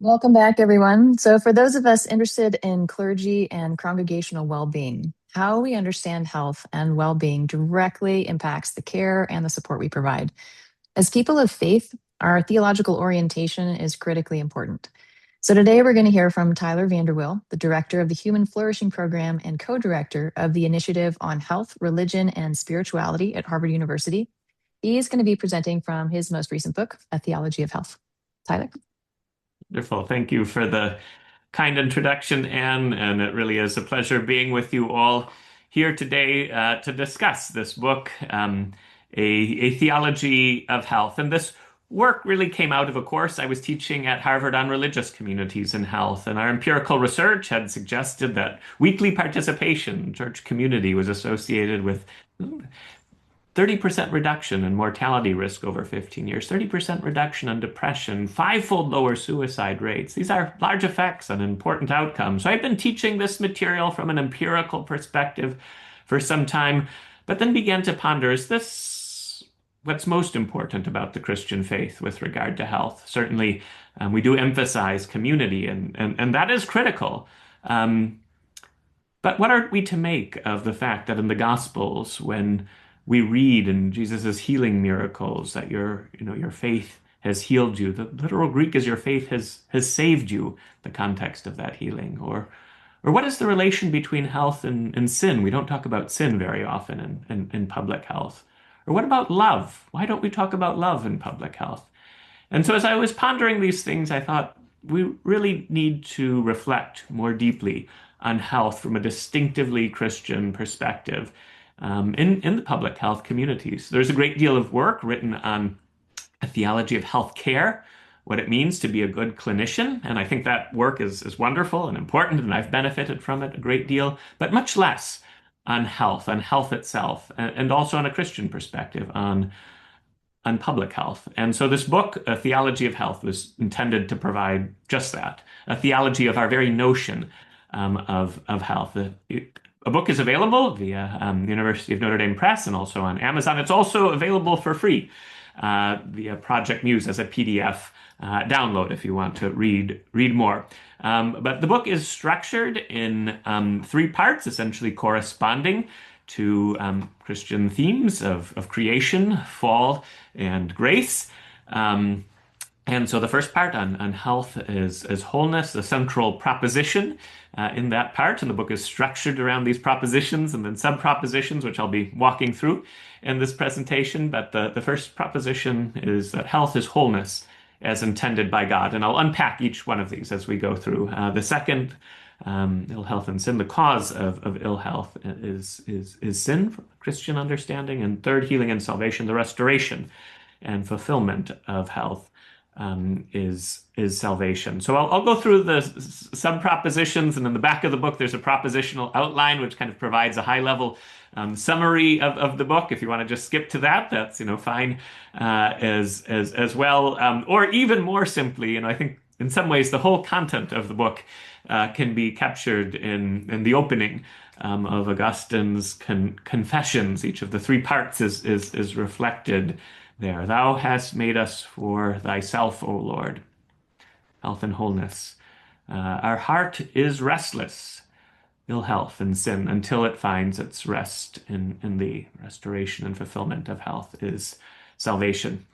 Welcome back, everyone. So, for those of us interested in clergy and congregational well being, how we understand health and well being directly impacts the care and the support we provide. As people of faith, our theological orientation is critically important. So, today we're going to hear from Tyler VanderWeele, the director of the Human Flourishing Program and co director of the Initiative on Health, Religion, and Spirituality at Harvard University. He's going to be presenting from his most recent book, A Theology of Health. Tyler? Wonderful. Thank you for the kind introduction, Anne, and it really is a pleasure being with you all here today to discuss this book, a Theology of Health. And this work really came out of a course I was teaching at Harvard on religious communities and health. And our empirical research had suggested that weekly participation in church community was associated with 30% reduction in mortality risk over 15 years, 30% reduction in depression, fivefold lower suicide rates. These are large effects and important outcomes. So I've been teaching this material from an empirical perspective for some time, but then began to ponder, is this what's most important about the Christian faith with regard to health? Certainly, we do emphasize community, and that is critical. But what are we to make of the fact that in the Gospels, when we read in Jesus' healing miracles that your faith has healed you, the literal Greek is your faith has saved you, the context of that healing. Or what is the relation between health and sin? We don't talk about sin very often in public health. Or what about love? Why don't we talk about love in public health? And so as I was pondering these things, I thought we really need to reflect more deeply on health from a distinctively Christian perspective in the public health communities. There's a great deal of work written on a theology of health care, what it means to be a good clinician. And I think that work is wonderful and important, and I've benefited from it a great deal, but much less on health itself, and also on a Christian perspective, on public health. And so this book, A Theology of Health, was intended to provide just that, a theology of our very notion of health. A book is available via University of Notre Dame Press and also on Amazon. It's also available for free via Project Muse as a PDF download if you want to read more. But the book is structured in three parts, essentially corresponding to Christian themes of creation, fall, and grace. And so the first part on health is wholeness, the central proposition in that part. And the book is structured around these propositions and then sub-propositions, which I'll be walking through in this presentation. But the first proposition is that health is wholeness as intended by God. And I'll unpack each one of these as we go through. The second, ill health and sin, the cause of ill health is sin, from a Christian understanding. And third, healing and salvation, the restoration and fulfillment of health is salvation. So I'll go through the sub propositions, and in the back of the book there's a propositional outline which kind of provides a high level summary of the book. If you want to just skip to that, that's fine as well. Or even more simply, I think in some ways the whole content of the book can be captured in the opening of Augustine's Confessions. Each of the three parts is reflected there. Thou hast made us for thyself, O Lord. Health and wholeness. Our heart is restless, ill health and sin, until it finds its rest in thee. Restoration and fulfillment of health is salvation.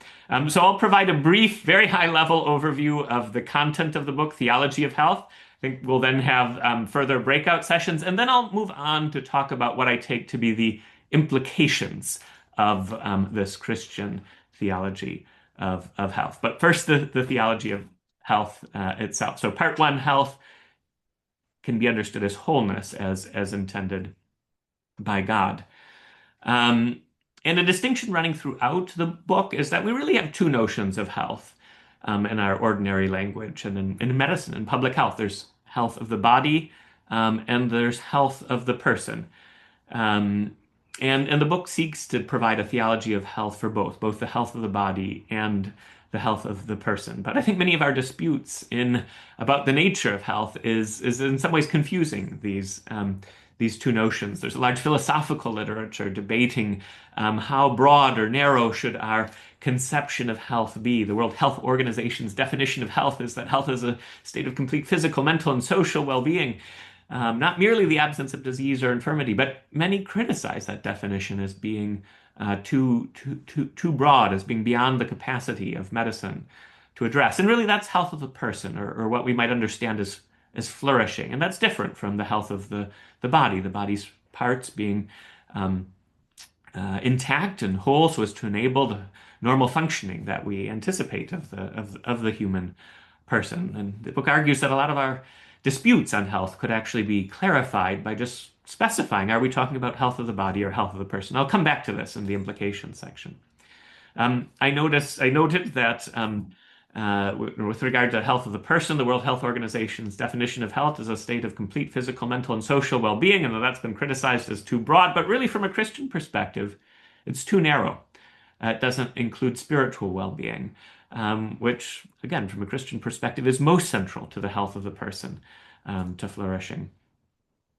So I'll provide a brief, very high-level overview of the content of the book, Theology of Health. I think we'll then have further breakout sessions, and then I'll move on to talk about what I take to be the implications of this Christian theology of health. But first, the theology of health itself. So part one, health, can be understood as wholeness as intended by God. And a distinction running throughout the book is that we really have two notions of health in our ordinary language. And in medicine, in public health, there's health of the body and there's health of the person. And the book seeks to provide a theology of health for both the health of the body and the health of the person. But I think many of our disputes about the nature of health is in some ways confusing these two notions. There's a large philosophical literature debating how broad or narrow should our conception of health be. The World Health Organization's definition of health is that health is a state of complete physical, mental, and social well-being, not merely the absence of disease or infirmity, but many criticize that definition as being too broad, as being beyond the capacity of medicine to address. And really, that's health of the person, or what we might understand as flourishing. And that's different from the health of the body, the body's parts being um, intact and whole so as to enable the normal functioning that we anticipate of the human person. And the book argues that a lot of our disputes on health could actually be clarified by just specifying, are we talking about health of the body or health of the person? I'll come back to this in the implication section. I noted that with regard to health of the person, the World Health Organization's definition of health is a state of complete physical, mental, and social well-being, and that's been criticized as too broad. But really, from a Christian perspective, it's too narrow. It doesn't include spiritual well-being, which, again, from a Christian perspective, is most central to the health of the person, to flourishing.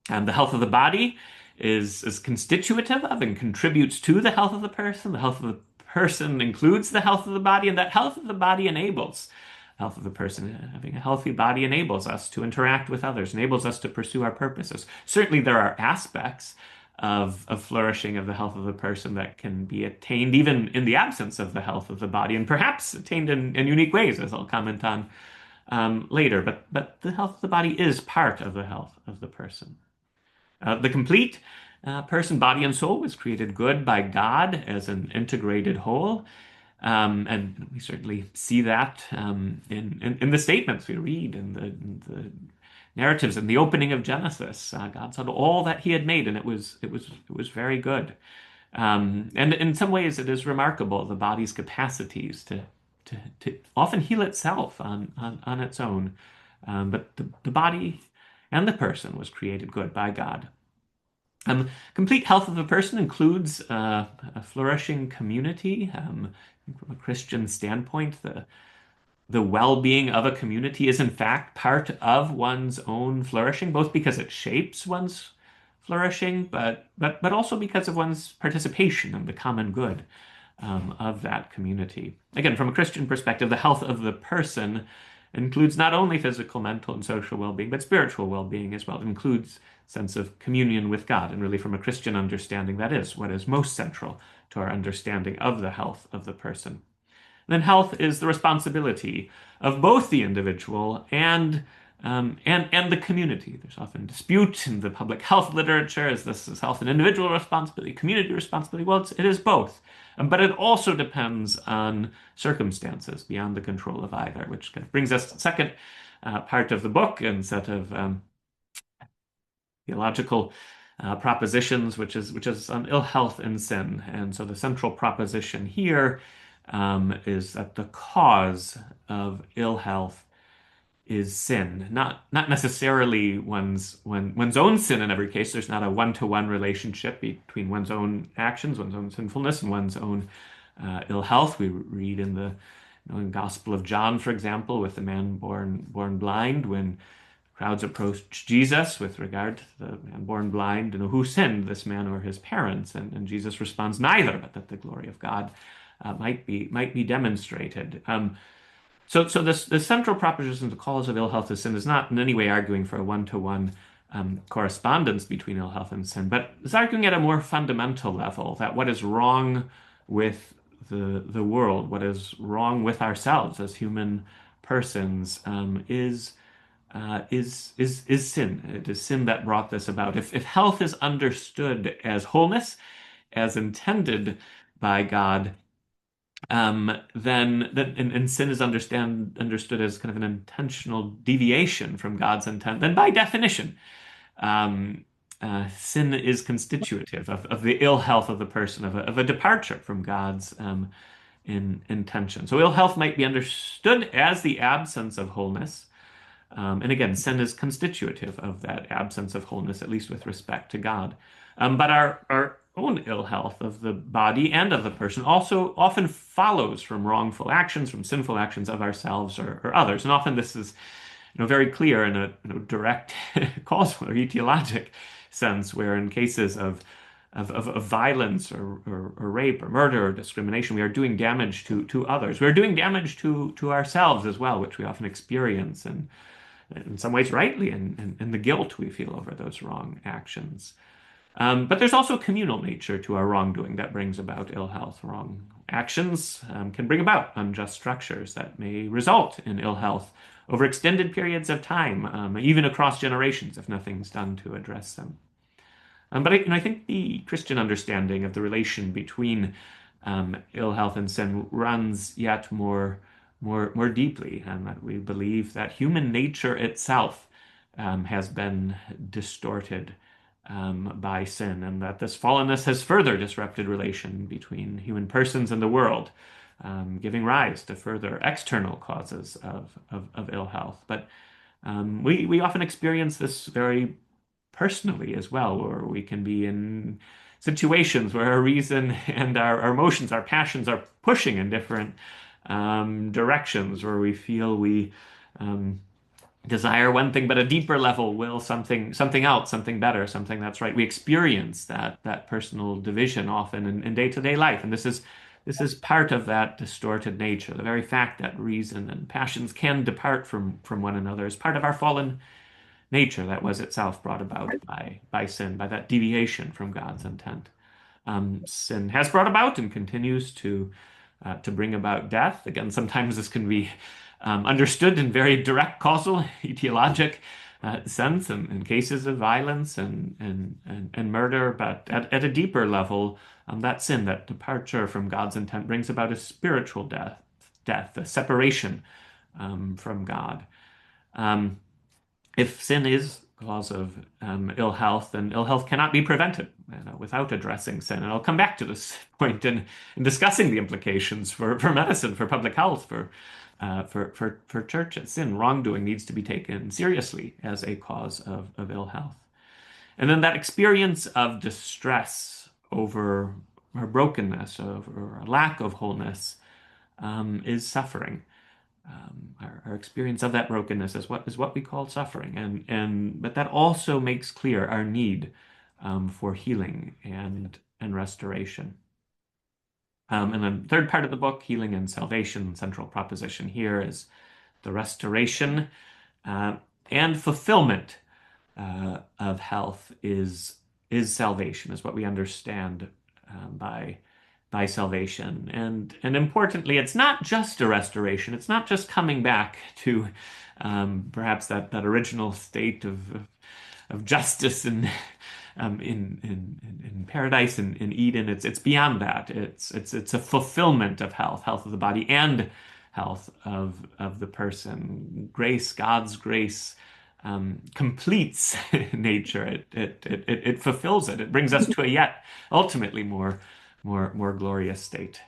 The health of the body is constitutive of and contributes to the health of the person. The health of the person includes the health of the body, and that health of the body enables health of the person. Having a healthy body enables us to interact with others, enables us to pursue our purposes. Certainly, there are aspects of flourishing of the health of the person that can be attained even in the absence of the health of the body, and perhaps attained in unique ways, as I'll comment on later. But the health of the body is part of the health of the person. The complete person, body, and soul was created good by God as an integrated whole. And we certainly see that in the statements we read, in the narratives, in the opening of Genesis. God saw all that He had made, and it was very good. And in some ways, it is remarkable the body's capacities to often heal itself on its own. But the body and the person was created good by God. Complete health of the person includes a flourishing community. From a Christian standpoint, the well-being of a community is in fact part of one's own flourishing, both because it shapes one's flourishing, but also because of one's participation in the common good of that community. Again, from a Christian perspective, the health of the person includes not only physical, mental, and social well-being, but spiritual well-being as well. It includes sense of communion with God. And really, from a Christian understanding, that is what is most central to our understanding of the health of the person. And then health is the responsibility of both the individual and the community. There's often dispute in the public health literature: is this is health an individual responsibility, community responsibility? Well, it is both. But it also depends on circumstances beyond the control of either, which kind of brings us to the second part of the book and set of theological propositions, which is on ill health and sin. And so the central proposition here is that the cause of ill health is sin, not necessarily one's own sin in every case. There's not a one-to-one relationship between one's own actions, one's own sinfulness, and one's own ill health. We read in the in Gospel of John, for example, with the man born blind, when crowds approached Jesus with regard to the man born blind, who sinned, this man or his parents? And Jesus responds, neither, but that the glory of God might be demonstrated. So this central proposition, the cause of ill health is sin, is not in any way arguing for a one-to-one correspondence between ill health and sin, but is arguing at a more fundamental level that what is wrong with the world, what is wrong with ourselves as human persons, is sin. It is sin that brought this about. If health is understood as wholeness, as intended by God, then and sin is understood as kind of an intentional deviation from God's intent, then by definition, sin is constitutive of the ill health of the person, of a departure from God's intention. So ill health might be understood as the absence of wholeness. And again, sin is constitutive of that absence of wholeness, at least with respect to God. But our own ill health of the body and of the person also often follows from wrongful actions, from sinful actions of ourselves or others. And often this is very clear in a direct causal or etiologic sense, where in cases of violence or rape or murder or discrimination, we are doing damage to others. We're doing damage to ourselves as well, which we often experience, and in some ways rightly, in the guilt we feel over those wrong actions. But there's also a communal nature to our wrongdoing that brings about ill health. Wrong actions can bring about unjust structures that may result in ill health over extended periods of time, even across generations, if nothing's done to address them. But I think the Christian understanding of the relation between ill health and sin runs yet more deeply, and that we believe that human nature itself has been distorted by sin, and that this fallenness has further disrupted relation between human persons and the world, giving rise to further external causes of ill health. But we often experience this very personally as well, where we can be in situations where our reason and our emotions, our passions are pushing in different directions, where we feel we desire one thing, but a deeper level will something else, something better, something that's right. We experience that personal division often in day-to-day life, and this is part of that distorted nature. The very fact that reason and passions can depart from one another is part of our fallen nature that was itself brought about by sin, by that deviation from God's intent. Sin has brought about and continues to bring about death. Again, sometimes this can be understood in very direct causal, etiologic sense in cases of violence and murder, but at a deeper level, that sin, that departure from God's intent, brings about a spiritual death, a separation from God. If sin is cause of ill health, then ill health cannot be prevented without addressing sin. And I'll come back to this point in discussing the implications for medicine, for public health, for churches. Sin, wrongdoing, needs to be taken seriously as a cause of ill health. And then that experience of distress over our brokenness, over a lack of wholeness, is suffering. Our experience of that brokenness is what we call suffering, but that also makes clear our need for healing and restoration. And then third part of the book, healing and salvation, central proposition here is the restoration and fulfillment of health is salvation, is what we understand by salvation. And importantly, it's not just a restoration. It's not just coming back to perhaps that original state of justice and in paradise and in Eden. It's beyond that. It's a fulfillment of health of the body and health of the person. Grace, God's grace, completes nature. It fulfills it. It brings us to a yet ultimately more glorious state.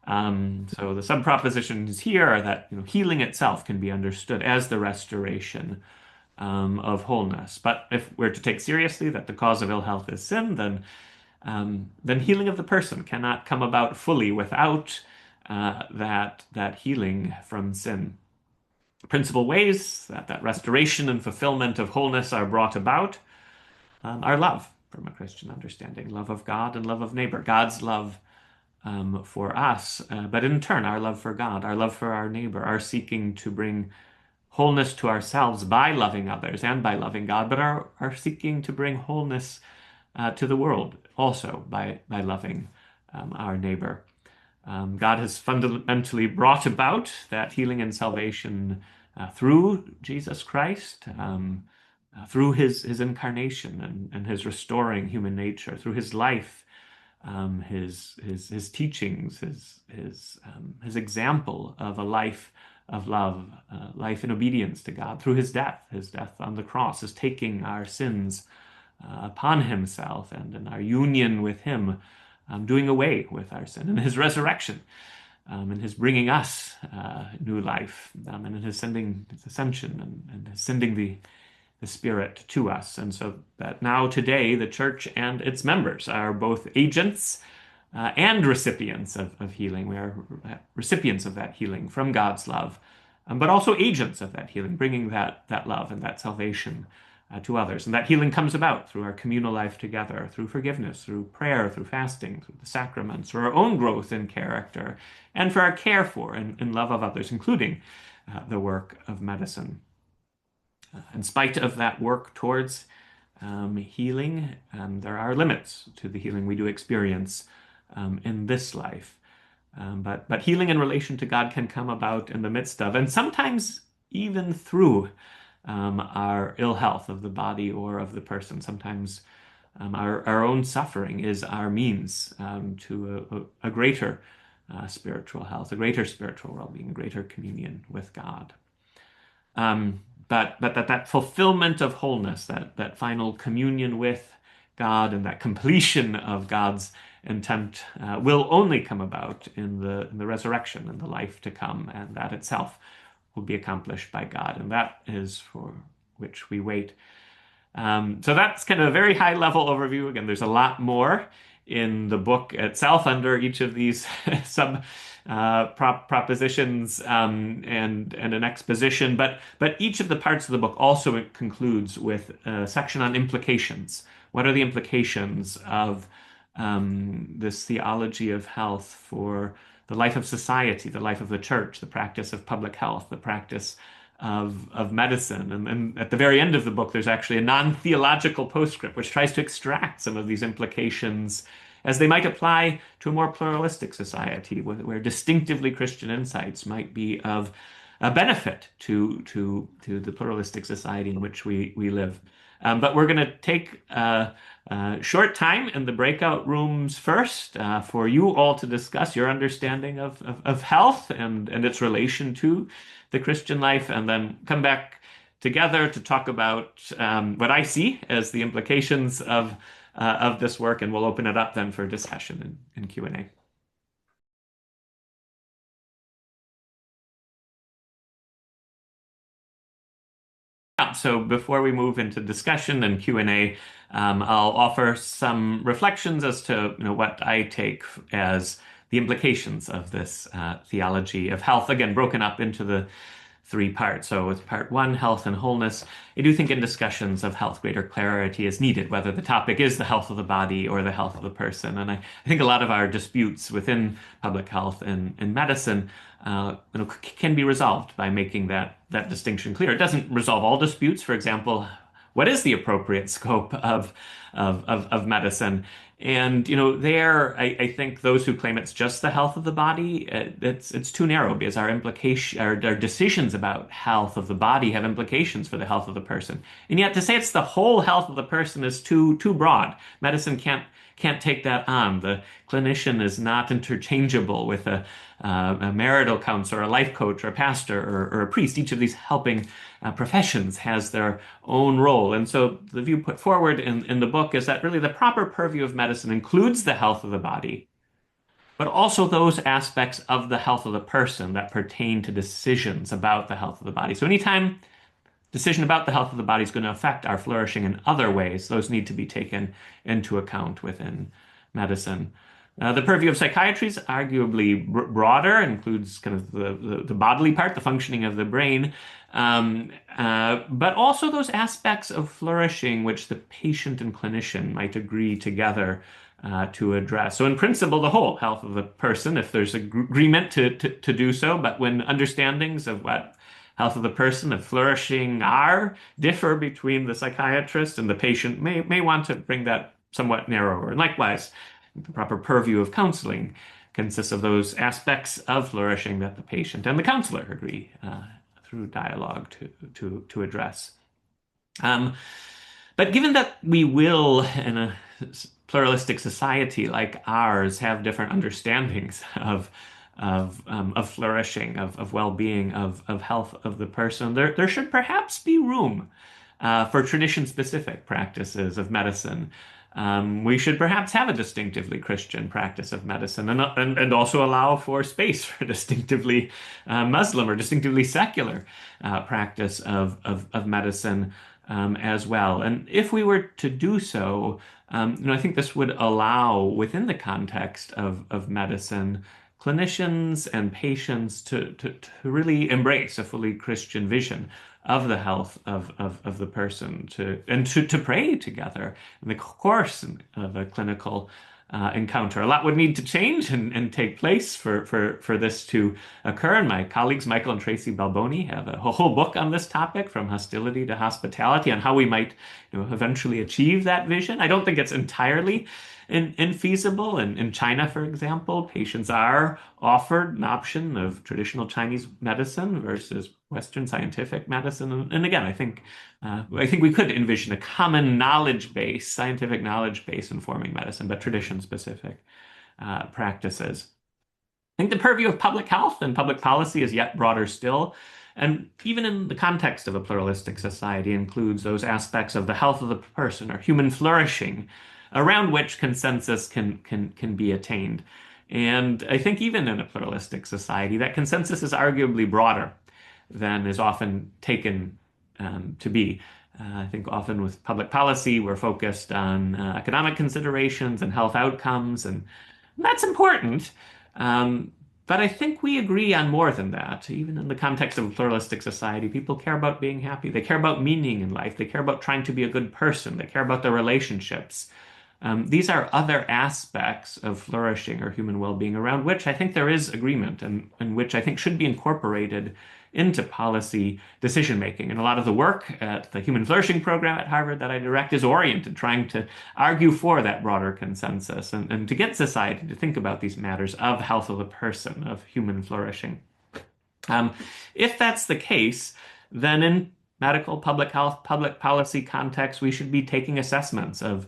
So the sub-propositions here are that healing itself can be understood as the restoration of wholeness. But if we're to take seriously that the cause of ill health is sin, then healing of the person cannot come about fully without that healing from sin. Principal ways that restoration and fulfillment of wholeness are brought about are love, from a Christian understanding, love of God and love of neighbor. God's love for us, but in turn, our love for God, our love for our neighbor, our seeking to bring wholeness to ourselves by loving others and by loving God, but our seeking to bring wholeness to the world also by loving our neighbor. God has fundamentally brought about that healing and salvation through Jesus Christ, through his incarnation and his restoring human nature, through his life, his teachings, his example of a life of love, life in obedience to God, through his death on the cross, his taking our sins upon himself, and in our union with him, doing away with our sin, and his resurrection, and his bringing us new life, and in his ascension, and his sending the Spirit to us. And so that now today the church and its members are both agents and recipients of healing. We are recipients of that healing from God's love, but also agents of that healing, bringing that love and that salvation to others. And that healing comes about through our communal life together, through forgiveness, through prayer, through fasting, through the sacraments, through our own growth in character, and for our care for and love of others, including the work of medicine. In spite of that work towards healing, there are limits to the healing we do experience in this life. But healing in relation to God can come about in the midst of, and sometimes even through our ill health of the body or of the person. Sometimes our own suffering is our means to a greater spiritual health, a greater spiritual well-being, a greater communion with God. But that fulfillment of wholeness, that final communion with God and that completion of God's intent will only come about in the resurrection and the life to come, and that itself will be accomplished by God, and that is for which we wait. So that's kind of a very high level overview. Again, there's a lot more in the book itself under each of these sub propositions and an exposition, but each of the parts of the book also concludes with a section on implications. What are the implications of this theology of health for the life of society, the life of the church, the practice of public health, the practice of medicine? And at the very end of the book, there's actually a non-theological postscript which tries to extract some of these implications as they might apply to a more pluralistic society where distinctively Christian insights might be of a benefit to the pluralistic society in which we live. But we're going to take a short time in the breakout rooms first for you all to discuss your understanding of health and its relation to the Christian life, and then come back together to talk about what I see as the implications of this work, and we'll open it up then for discussion and Q&A. So before we move into discussion and Q&A, I'll offer some reflections as to what I take as the implications of this theology of health, again, broken up into the three parts. So with part one, health and wholeness, I do think in discussions of health, greater clarity is needed, whether the topic is the health of the body or the health of the person. And I think a lot of our disputes within public health and medicine can be resolved by making that distinction clear. It doesn't resolve all disputes. For example, what is the appropriate scope of medicine? And there, I think those who claim it's just the health of the body, it's too narrow, because our decisions about health of the body have implications for the health of the person. And yet to say it's the whole health of the person is too broad. Medicine can't take that on. The clinician is not interchangeable with a marital counselor, a life coach, or a pastor, or a priest. Each of these helping professions has their own role. And so the view put forward in the book is that really the proper purview of medicine includes the health of the body, but also those aspects of the health of the person that pertain to decisions about the health of the body. So anytime decision about the health of the body is going to affect our flourishing in other ways, those need to be taken into account within medicine. The purview of psychiatry is arguably broader, includes kind of the bodily part, the functioning of the brain, but also those aspects of flourishing which the patient and clinician might agree together to address. So in principle, the whole health of the person, if there's agreement to do so, but when understandings of what health of the person, of flourishing differ between the psychiatrist and the patient, may want to bring that somewhat narrower. And likewise, the proper purview of counseling consists of those aspects of flourishing that the patient and the counselor agree through dialogue to address. But given that we will, in a pluralistic society like ours, have different understandings of flourishing, of well-being, of health of the person, there should perhaps be room for tradition-specific practices of medicine. We should perhaps have a distinctively Christian practice of medicine, and also allow for space for distinctively Muslim or distinctively secular practice of medicine as well. And if we were to do so, I think this would allow, within the context of medicine, clinicians and patients to really embrace a fully Christian vision of the health of the person to pray together in the course of a clinical encounter. A lot would need to change and take place for this to occur. And my colleagues, Michael and Tracy Balboni, have a whole book on this topic, From Hostility to Hospitality, on how we might, eventually achieve that vision. I don't think it's entirely infeasible. In China, for example, patients are offered an option of traditional Chinese medicine versus Western scientific medicine. And again, I think we could envision a common knowledge base, scientific knowledge base informing medicine, but tradition-specific practices. I think the purview of public health and public policy is yet broader still, and even in the context of a pluralistic society includes those aspects of the health of the person or human flourishing around which consensus can be attained. And I think even in a pluralistic society, that consensus is arguably broader than is often taken to be. I think often with public policy, we're focused on economic considerations and health outcomes, and that's important. But I think we agree on more than that. Even in the context of a pluralistic society, people care about being happy. They care about meaning in life. They care about trying to be a good person. They care about their relationships. These are other aspects of flourishing or human well-being around which I think there is agreement and which I think should be incorporated into policy decision-making. And a lot of the work at the Human Flourishing program at Harvard that I direct is oriented, trying to argue for that broader consensus and to get society to think about these matters of health of the person, of human flourishing. If that's the case, then in medical, public health, public policy context, we should be taking assessments of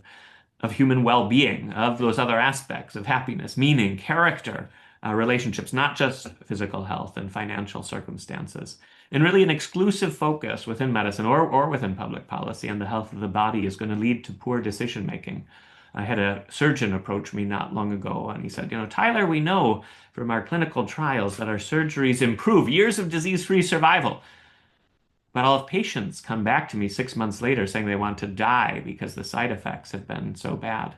human well-being, of those other aspects of happiness, meaning, character, relationships, not just physical health and financial circumstances. And really an exclusive focus within medicine or within public policy on the health of the body is going to lead to poor decision making. I had a surgeon approach me not long ago, and he said, Tyler, we know from our clinical trials that our surgeries improve years of disease-free survival. But I'll have patients come back to me 6 months later saying they want to die because the side effects have been so bad.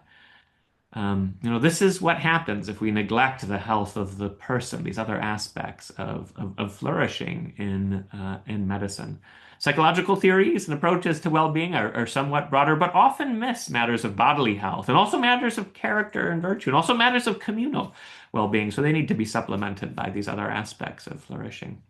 This is what happens if we neglect the health of the person, these other aspects of flourishing in medicine. Psychological theories and approaches to well-being are somewhat broader, but often miss matters of bodily health and also matters of character and virtue and also matters of communal well-being. So they need to be supplemented by these other aspects of flourishing.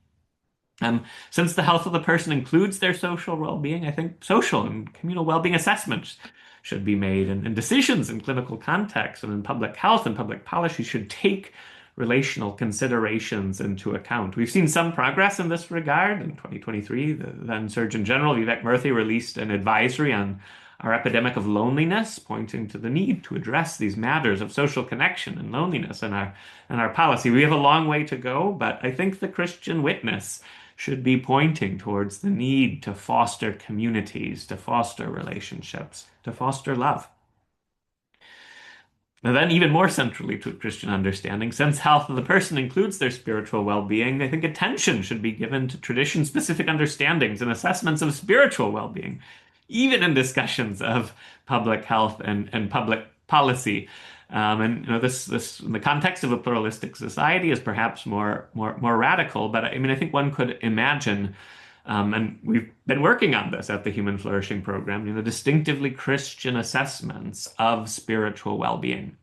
Since the health of the person includes their social well-being, I think social and communal well-being assessments should be made, and decisions in clinical context and in public health and public policy should take relational considerations into account. We've seen some progress in this regard. In 2023, the then Surgeon General Vivek Murthy released an advisory on our epidemic of loneliness, pointing to the need to address these matters of social connection and loneliness in our policy. We have a long way to go, but I think the Christian witness should be pointing towards the need to foster communities, to foster relationships, to foster love. And then, even more centrally to Christian understanding, since health of the person includes their spiritual well-being, I think attention should be given to tradition-specific understandings and assessments of spiritual well-being, even in discussions of public health and public policy. This in the context of a pluralistic society is perhaps more radical, but I think one could imagine, and we've been working on this at the Human Flourishing program, distinctively Christian assessments of spiritual well-being.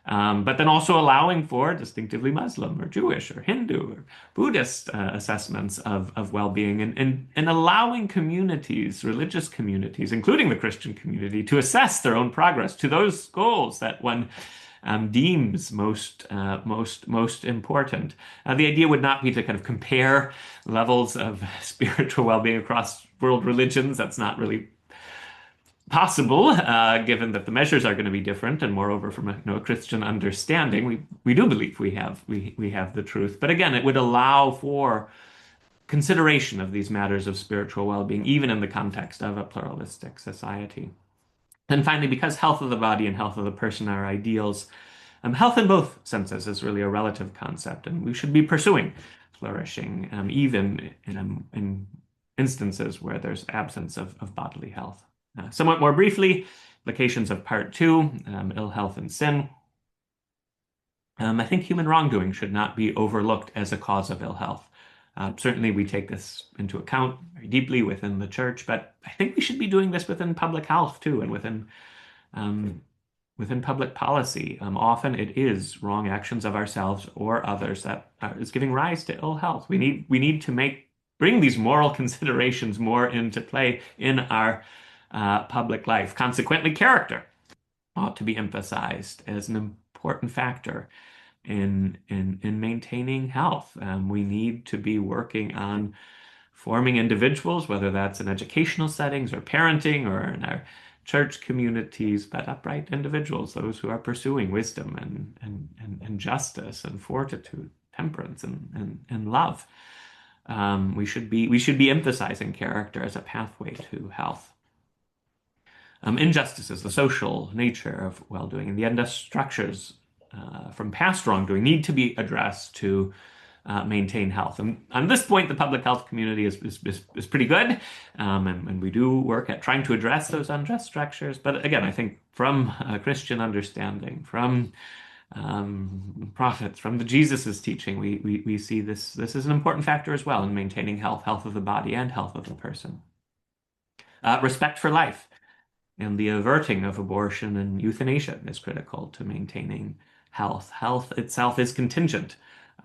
But then also allowing for distinctively Muslim or Jewish or Hindu or Buddhist assessments of well-being and allowing communities, religious communities, including the Christian community, to assess their own progress to those goals that one deems most important. The idea would not be to kind of compare levels of spiritual well-being across world religions. That's not really possible, given that the measures are going to be different, and moreover, from a Christian understanding, we do believe we have the truth. But again, it would allow for consideration of these matters of spiritual well-being, even in the context of a pluralistic society. And finally, because health of the body and health of the person are ideals, health in both senses is really a relative concept, and we should be pursuing flourishing, even in instances where there's absence of bodily health. Somewhat more briefly, implications of part 2, ill health and sin. I think human wrongdoing should not be overlooked as a cause of ill health. Certainly, we take this into account very deeply within the church, but I think we should be doing this within public health too, and um, within public policy. Often it is wrong actions of ourselves or others that is giving rise to ill health. We need to bring these moral considerations more into play in our public life. Consequently, character ought to be emphasized as an important factor in maintaining health. We need to be working on forming individuals, whether that's in educational settings or parenting or in our church communities, but upright individuals, those who are pursuing wisdom and justice and fortitude, temperance and love. We should be emphasizing character as a pathway to health. Injustices, the social nature of well-doing, and the unjust structures from past wrongdoing need to be addressed to maintain health. And on this point, the public health community is pretty good, and we do work at trying to address those unjust structures. But again, I think from a Christian understanding, from prophets, from the Jesus's teaching, we see this is an important factor as well in maintaining health of the body and health of the person. Respect for life and the averting of abortion and euthanasia is critical to maintaining health. Health itself is contingent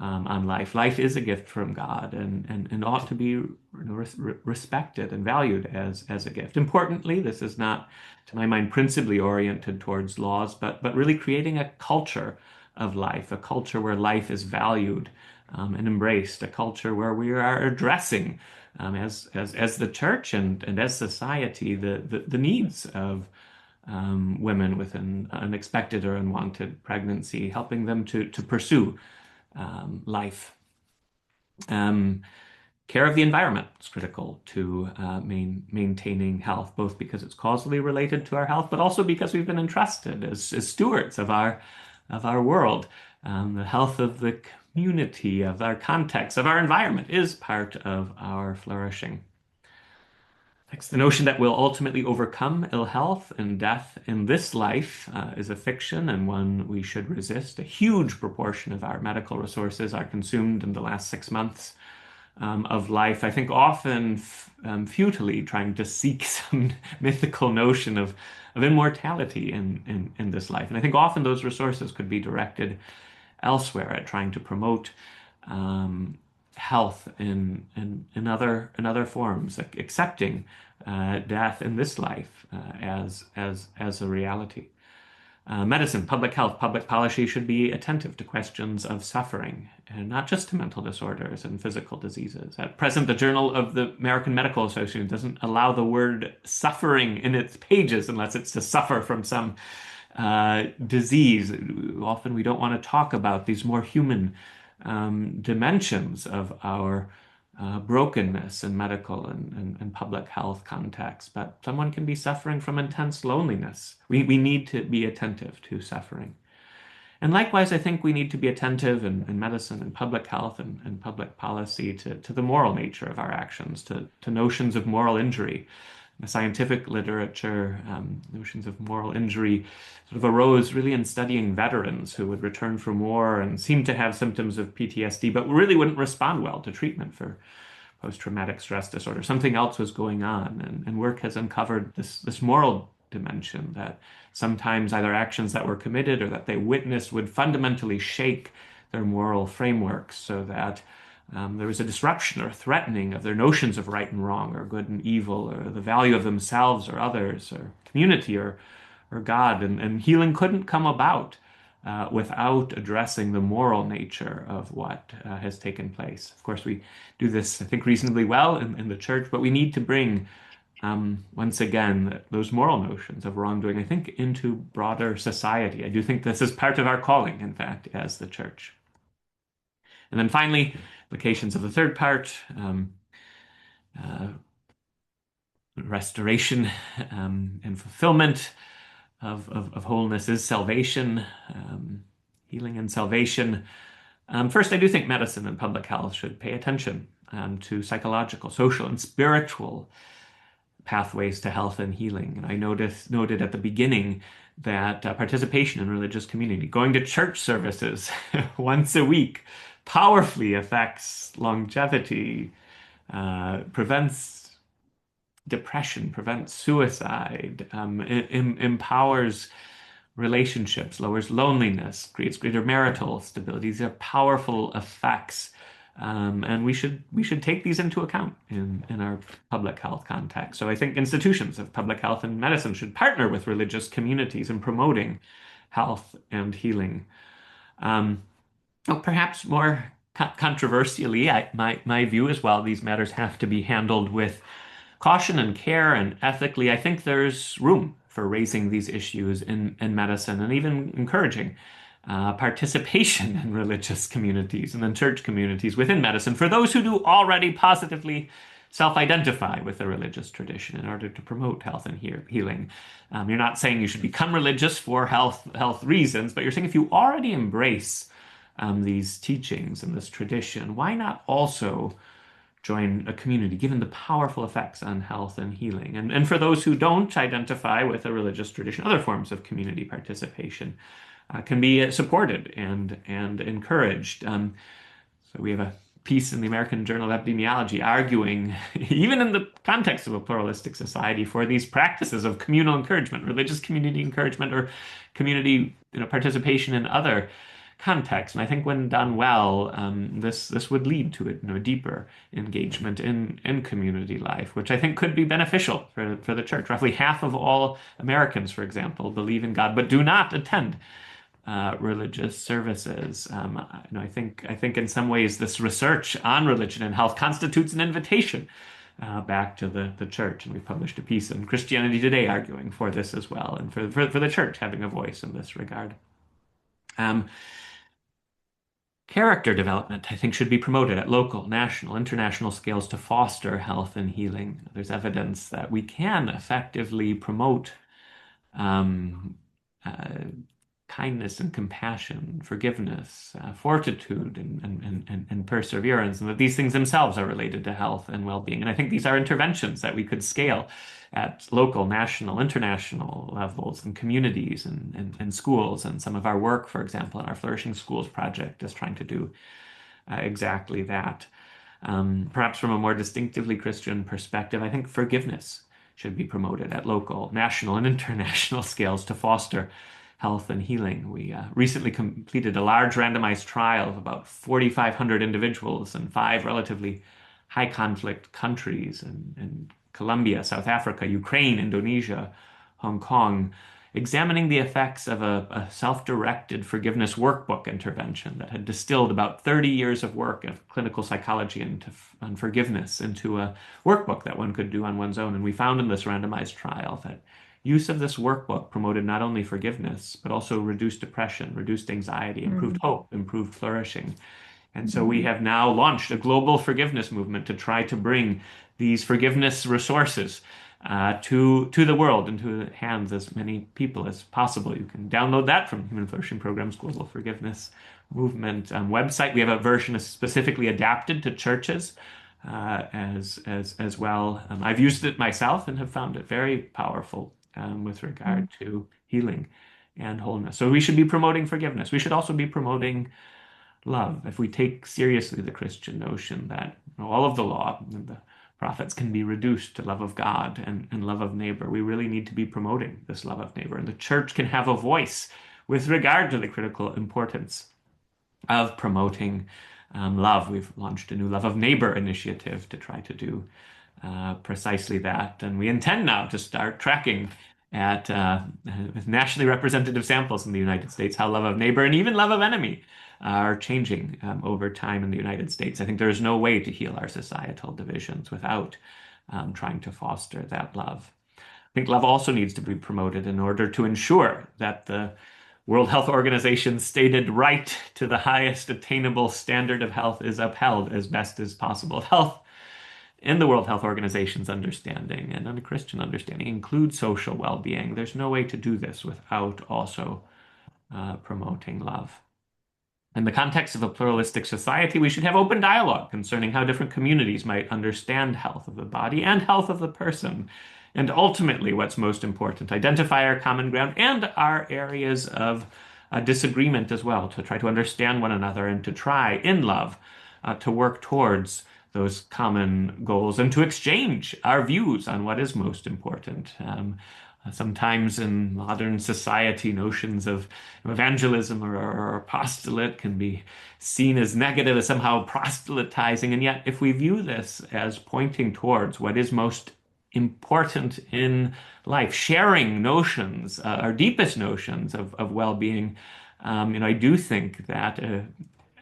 on life. Life is a gift from God and ought to be respected and valued as a gift. Importantly, this is not, to my mind, principally oriented towards laws, but really creating a culture of life, a culture where life is valued and embraced, a culture where we are addressing as the church and as society the needs of women with an unexpected or unwanted pregnancy, helping them to pursue life. Care of the environment is critical to maintaining health, both because it's causally related to our health, but also because we've been entrusted as stewards of our world. The health of the community, of our context, of our environment is part of our flourishing. Next, the notion that we'll ultimately overcome ill health and death in this life is a fiction and one we should resist. A huge proportion of our medical resources are consumed in the last 6 months of life. I think often futilely trying to seek some mythical notion of immortality in this life. And I think often those resources could be directed elsewhere at trying to promote health in other forms, accepting death in this life as a reality. Medicine, public health, public policy should be attentive to questions of suffering, and not just to mental disorders and physical diseases. At present, the Journal of the American Medical Association doesn't allow the word suffering in its pages unless it's to suffer from some disease. Often we don't want to talk about these more human dimensions of our brokenness in medical and public health contexts, but someone can be suffering from intense loneliness. We need to be attentive to suffering. And likewise, I think we need to be attentive in medicine and public health and public policy to the moral nature of our actions, to notions of moral injury. The scientific literature, notions of moral injury sort of arose really in studying veterans who would return from war and seemed to have symptoms of PTSD, but really wouldn't respond well to treatment for post-traumatic stress disorder. Something else was going on, and work has uncovered this moral dimension that sometimes either actions that were committed or that they witnessed would fundamentally shake their moral frameworks so that there was a disruption or threatening of their notions of right and wrong or good and evil or the value of themselves or others or community or God. And healing couldn't come about without addressing the moral nature of what has taken place. Of course, we do this, I think, reasonably well in the church, but we need to bring, once again, those moral notions of wrongdoing, I think, into broader society. I do think this is part of our calling, in fact, as the church. And then finally, implications of the third part, restoration and fulfillment of wholeness is salvation, healing and salvation. First, I do think medicine and public health should pay attention to psychological, social, and spiritual pathways to health and healing. And I noted at the beginning that participation in religious community, going to church services once a week powerfully affects longevity, prevents depression, prevents suicide, empowers relationships, lowers loneliness, creates greater marital stability. These are powerful effects, and we should take these into account in our public health context. So I think institutions of public health and medicine should partner with religious communities in promoting health and healing. Um, Perhaps more controversially, my view as well, these matters have to be handled with caution and care and ethically. I think there's room for raising these issues in medicine and even encouraging participation in religious communities and in church communities within medicine for those who do already positively self-identify with a religious tradition in order to promote health and healing. You're not saying you should become religious for health reasons, but you're saying if you already embrace these teachings and this tradition, why not also join a community, given the powerful effects on health and healing? And for those who don't identify with a religious tradition, other forms of community participation can be supported and encouraged. So we have a piece in the American Journal of Epidemiology arguing, even in the context of a pluralistic society, for these practices of communal encouragement, religious community encouragement, or community, participation in other contexts. And I think when done well, this would lead to a deeper engagement in community life, which I think could be beneficial for the church. Roughly half of all Americans, for example, believe in God but do not attend religious services. I think in some ways this research on religion and health constitutes an invitation back to the church. And we published a piece in Christianity Today arguing for this as well, and for the church having a voice in this regard. Character development, I think, should be promoted at local, national, international scales to foster health and healing. There's evidence that we can effectively promote um, uh, kindness and compassion, forgiveness, fortitude, and perseverance, and that these things themselves are related to health and well-being. And I think these are interventions that we could scale at local, national, international levels and communities and schools. And some of our work, for example, in our Flourishing Schools project is trying to do exactly that. Perhaps from a more distinctively Christian perspective, I think forgiveness should be promoted at local, national, and international scales to foster health and healing. We recently completed a large randomized trial of about 4,500 individuals in 5 relatively high conflict countries in Colombia, South Africa, Ukraine, Indonesia, Hong Kong, examining the effects of a self-directed forgiveness workbook intervention that had distilled about 30 years of work of clinical psychology on forgiveness into a workbook that one could do on one's own. And we found in this randomized trial that use of this workbook promoted not only forgiveness, but also reduced depression, reduced anxiety, improved hope, improved flourishing. And so we have now launched a global forgiveness movement to try to bring these forgiveness resources to the world and to the hands as many people as possible. You can download that from Human Flourishing Program's Global Forgiveness Movement website. We have a version specifically adapted to churches as well. I've used it myself and have found it very powerful with regard to healing and wholeness. So we should be promoting forgiveness. We should also be promoting love. If we take seriously the Christian notion that all of the law and the prophets can be reduced to love of God and love of neighbor, we really need to be promoting this love of neighbor. And the church can have a voice with regard to the critical importance of promoting love. We've launched a new Love of Neighbor initiative to try to do precisely that. And we intend now to start tracking at with nationally representative samples in the United States how love of neighbor and even love of enemy are changing over time in the United States. I think there is no way to heal our societal divisions without trying to foster that love. I think love also needs to be promoted in order to ensure that the World Health Organization's stated right to the highest attainable standard of health is upheld as best as possible. Health in the World Health Organization's understanding and in the Christian understanding includes social well-being. There's no way to do this without also promoting love. In the context of a pluralistic society, we should have open dialogue concerning how different communities might understand health of the body and health of the person. And ultimately, what's most important, identify our common ground and our areas of disagreement as well, to try to understand one another and to try in love to work towards those common goals and to exchange our views on what is most important. Sometimes in modern society, notions of evangelism or apostolate can be seen as negative, as somehow proselytizing. And yet, if we view this as pointing towards what is most important in life, sharing notions, our deepest notions of well-being, I do think that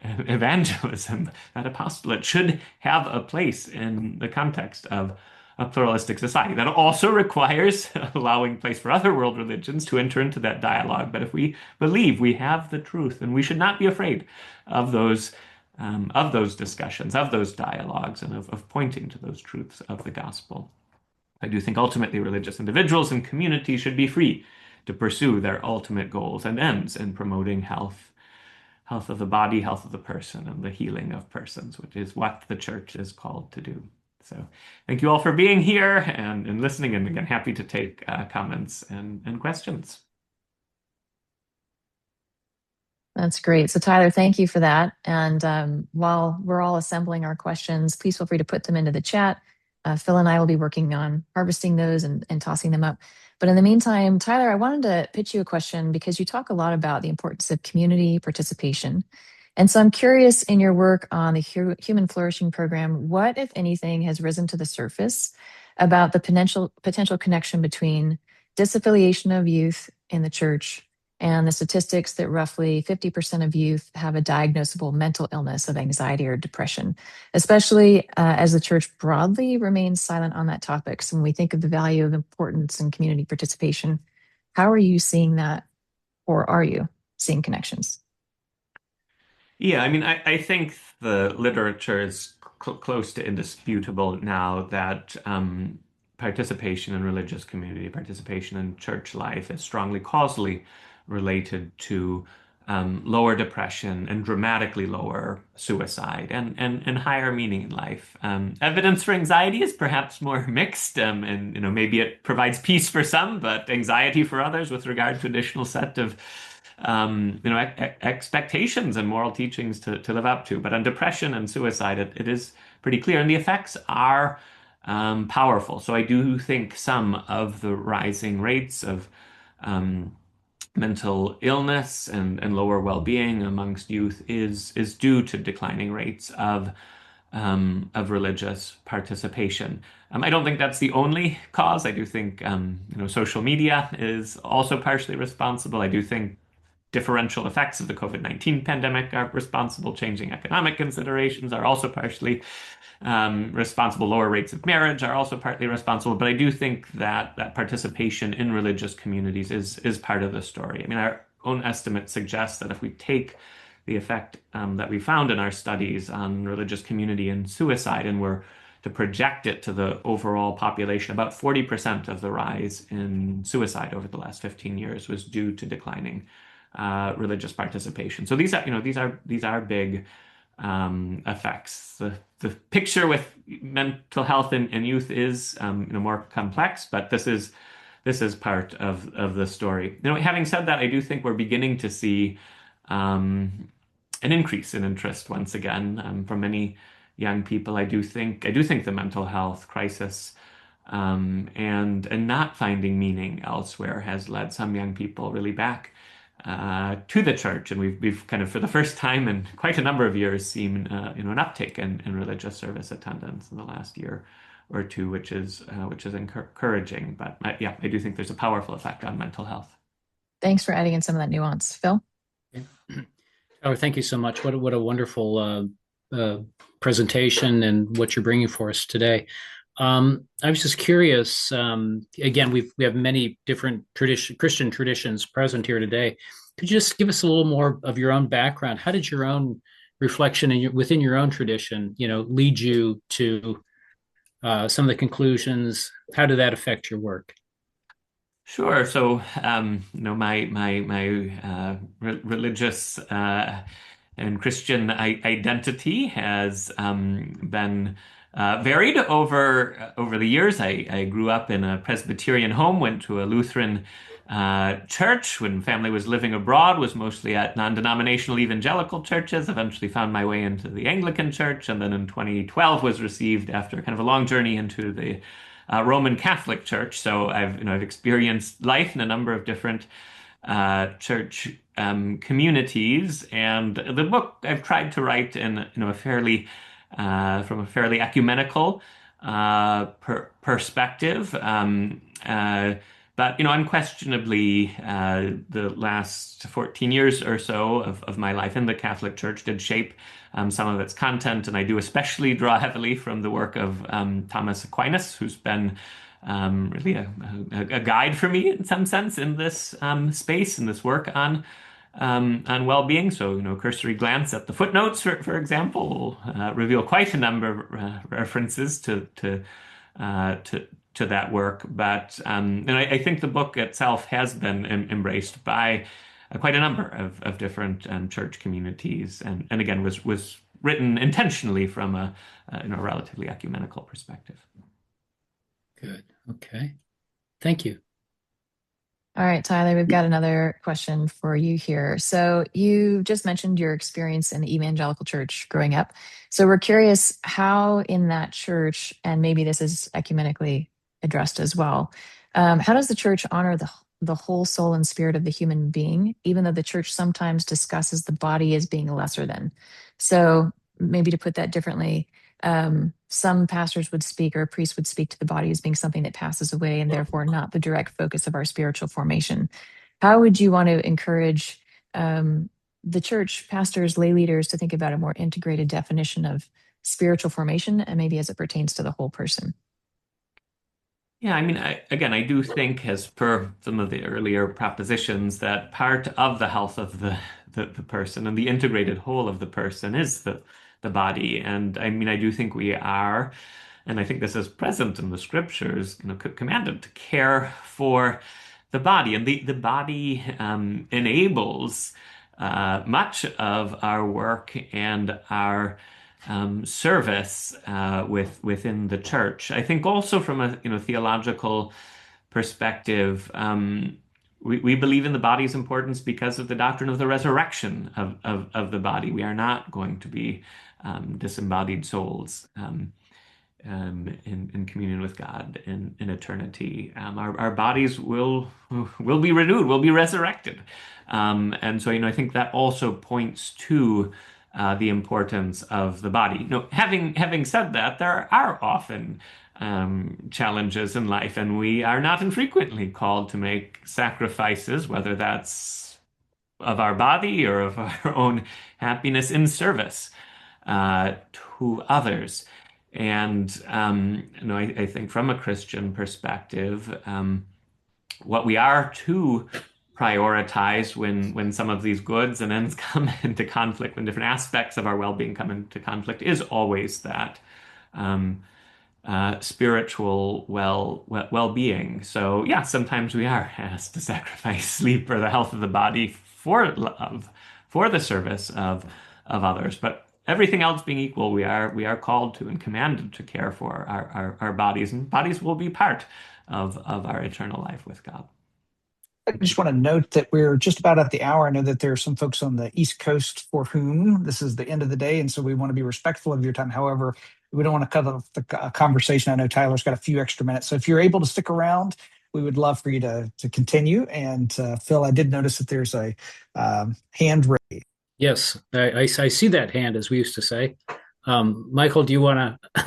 evangelism, that apostolate, should have a place in the context of a pluralistic society. That also requires allowing place for other world religions to enter into that dialogue. But if we believe we have the truth, then we should not be afraid of those discussions, of those dialogues, and of pointing to those truths of the gospel. I do think ultimately religious individuals and communities should be free to pursue their ultimate goals and ends in promoting health of the body, health of the person, and the healing of persons, which is what the church is called to do. So thank you all for being here and listening, and again, happy to take comments and questions. That's great. So, Tyler, thank you for that. And while we're all assembling our questions, please feel free to put them into the chat. Phil and I will be working on harvesting those and tossing them up. But in the meantime, Tyler, I wanted to pitch you a question because you talk a lot about the importance of community participation. And so I'm curious, in your work on the Human Flourishing Program, what, if anything, has risen to the surface about the potential connection between disaffiliation of youth in the church and the statistics that roughly 50% of youth have a diagnosable mental illness of anxiety or depression, especially as the church broadly remains silent on that topic. So when we think of the value of importance and community participation, how are you seeing that, or are you seeing connections? Yeah, I mean, I think the literature is close to indisputable now that participation in religious community, participation in church life is strongly causally related to lower depression and dramatically lower suicide and higher meaning in life. Evidence for anxiety is perhaps more mixed, and maybe it provides peace for some, but anxiety for others with regard to additional set of expectations and moral teachings to live up to. But on depression and suicide, it is pretty clear, and the effects are powerful. So I do think some of the rising rates of mental illness and lower well-being amongst youth is due to declining rates of religious participation. I don't think that's the only cause. I do think social media is also partially responsible. I do think differential effects of the COVID-19 pandemic are responsible. Changing economic considerations are also partially responsible. Lower rates of marriage are also partly responsible. But I do think that participation in religious communities is part of the story. I mean, our own estimates suggest that if we take the effect that we found in our studies on religious community and suicide, and were to project it to the overall population, about 40% of the rise in suicide over the last 15 years was due to declining religious participation. So these are big effects. The picture with mental health in youth is more complex, but this is part of the story. Having said that, I do think we're beginning to see an increase in interest once again from many young people. I do think the mental health crisis and not finding meaning elsewhere has led some young people really back to the church, and we've kind of, for the first time in quite a number of years, seen an uptick in religious service attendance in the last year or two, which is encouraging. But yeah, I do think there's a powerful effect on mental health. Thanks for adding in some of that nuance, Phil. Oh, thank you so much. What a wonderful presentation and what you're bringing for us today. I was just curious. Again, we have many different Christian traditions present here today. Could you just give us a little more of your own background? How did your own reflection within your own tradition, lead you to some of the conclusions? How did that affect your work? Sure. So, my religious and Christian identity has been varied over the years. I grew up in a Presbyterian home, went to a Lutheran church when family was living abroad was mostly at non-denominational evangelical churches. Eventually found my way into the Anglican Church, and then in 2012 was received after kind of a long journey into the Roman Catholic Church. So I've experienced life in a number of different church communities, and the book I've tried to write in a fairly from a fairly ecumenical perspective. But unquestionably, the last 14 years or so of my life in the Catholic Church did shape some of its content, and I do especially draw heavily from the work of Thomas Aquinas, who's been really a guide for me in some sense in this space, in this work on well-being. So, a cursory glance at the footnotes, for example, will reveal quite a number of references to that work. But and I think the book itself has been embraced by quite a number of different church communities, and again was written intentionally from a relatively ecumenical perspective. Good. Okay. Thank you. All right, Tyler, we've got another question for you here. So you just mentioned your experience in the evangelical church growing up. So we're curious how in that church, and maybe this is ecumenically addressed as well, how does the church honor the whole soul and spirit of the human being, even though the church sometimes discusses the body as being lesser than? So maybe to put that differently, some pastors would speak, or a priest would speak to the body as being something that passes away and therefore not the direct focus of our spiritual formation. How would you want to encourage the church, pastors, lay leaders to think about a more integrated definition of spiritual formation, and maybe as it pertains to the whole person? Yeah, I mean, I do think, as per some of the earlier propositions, that part of the health of the person and the integrated whole of the person is the body. And I mean, I do think we are, and I think this is present in the scriptures, commanded to care for the body. And the body enables much of our work and our service within the church. I think also from a theological perspective, we believe in the body's importance because of the doctrine of the resurrection of the body. We are not going to be disembodied souls in communion with God in eternity. Our bodies will be renewed, will be resurrected. And so, I think that also points to the importance of the body. Having said that, there are often challenges in life, and we are not infrequently called to make sacrifices, whether that's of our body or of our own happiness in service to others. And I think from a Christian perspective, what we are to prioritize when some of these goods and ends come into conflict, when different aspects of our well-being come into conflict, is always that spiritual well-being. So yeah, sometimes we are asked to sacrifice sleep or the health of the body for love, for the service of others. But everything else being equal, we are called to and commanded to care for our bodies, and bodies will be part of our eternal life with God. I just want to note that we're just about at the hour. I know that there are some folks on the East Coast for whom this is the end of the day, and so we want to be respectful of your time. However, we don't want to cut off the conversation. I know Tyler's got a few extra minutes, so if you're able to stick around, we would love for you to continue. And Phil, I did notice that there's a hand raised. Yes, I see that hand, as we used to say. Michael, do you want to?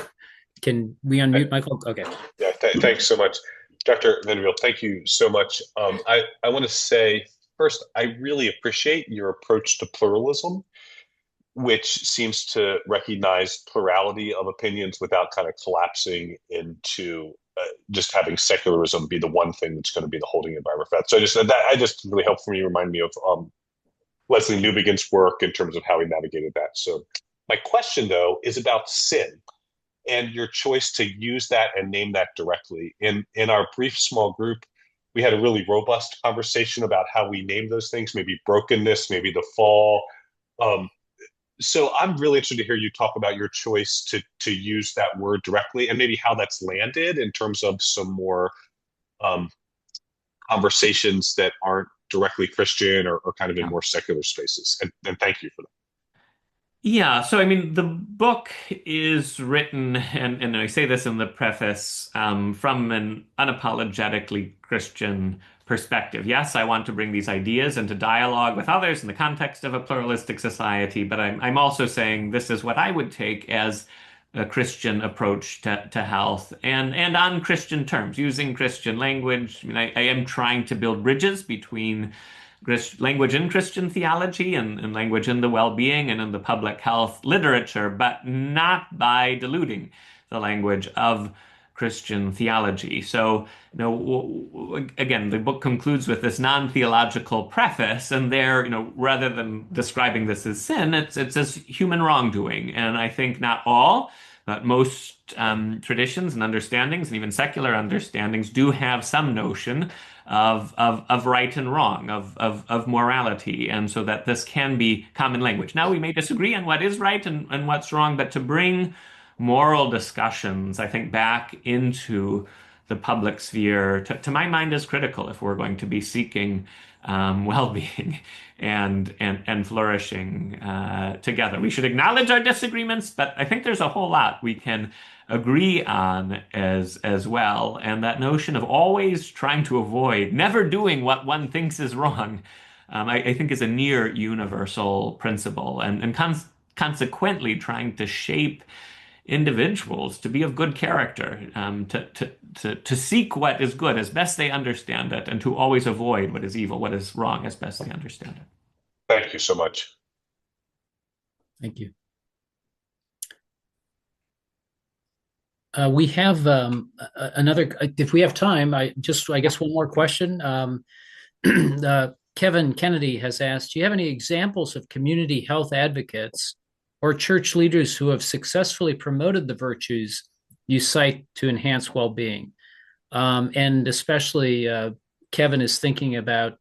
Can we unmute Michael? Okay. Yeah, thanks so much. Dr. VanderWeele, thank you so much. I want to say, first, I really appreciate your approach to pluralism, which seems to recognize plurality of opinions without kind of collapsing into just having secularism be the one thing that's going to be the holding environment for that. So I just really helped for me, remind me of Leslie Newbegin's work in terms of how he navigated that. So my question, though, is about sin and your choice to use that and name that directly. In our brief small group, we had a really robust conversation about how we name those things, maybe brokenness, maybe the fall. So I'm really interested to hear you talk about your choice to use that word directly, and maybe how that's landed in terms of some more conversations that aren't directly Christian or kind of in Yeah. more secular spaces. And thank you for that. Yeah, so I mean, the book is written, and I say this in the preface, from an unapologetically Christian perspective. Yes, I want to bring these ideas into dialogue with others in the context of a pluralistic society, but I'm also saying this is what I would take as a Christian approach to health and on Christian terms, using Christian language. I mean, I am trying to build bridges between language in Christian theology and language in the well-being and in the public health literature, but not by diluting the language of Christian theology. So, again, the book concludes with this non-theological preface, and there, rather than describing this as sin, it's as human wrongdoing. And I think not all, but most traditions and understandings, and even secular understandings, do have some notion of right and wrong, of morality, and so that this can be common language. Now, we may disagree on what is right and what's wrong, but to bring moral discussions, I think, back into the public sphere, to my mind, is critical if we're going to be seeking well-being and flourishing together. We should acknowledge our disagreements, but I think there's a whole lot we can agree on as well. And that notion of always trying to avoid, never doing what one thinks is wrong, I think is a near universal principle, and consequently trying to shape individuals to be of good character, to seek what is good as best they understand it, and to always avoid what is evil, what is wrong as best they understand it. Thank you so much. Thank you. We have another, if we have time, I guess one more question. Kevin Kennedy has asked, do you have any examples of community health advocates or church leaders who have successfully promoted the virtues you cite to enhance well-being? And especially Kevin is thinking about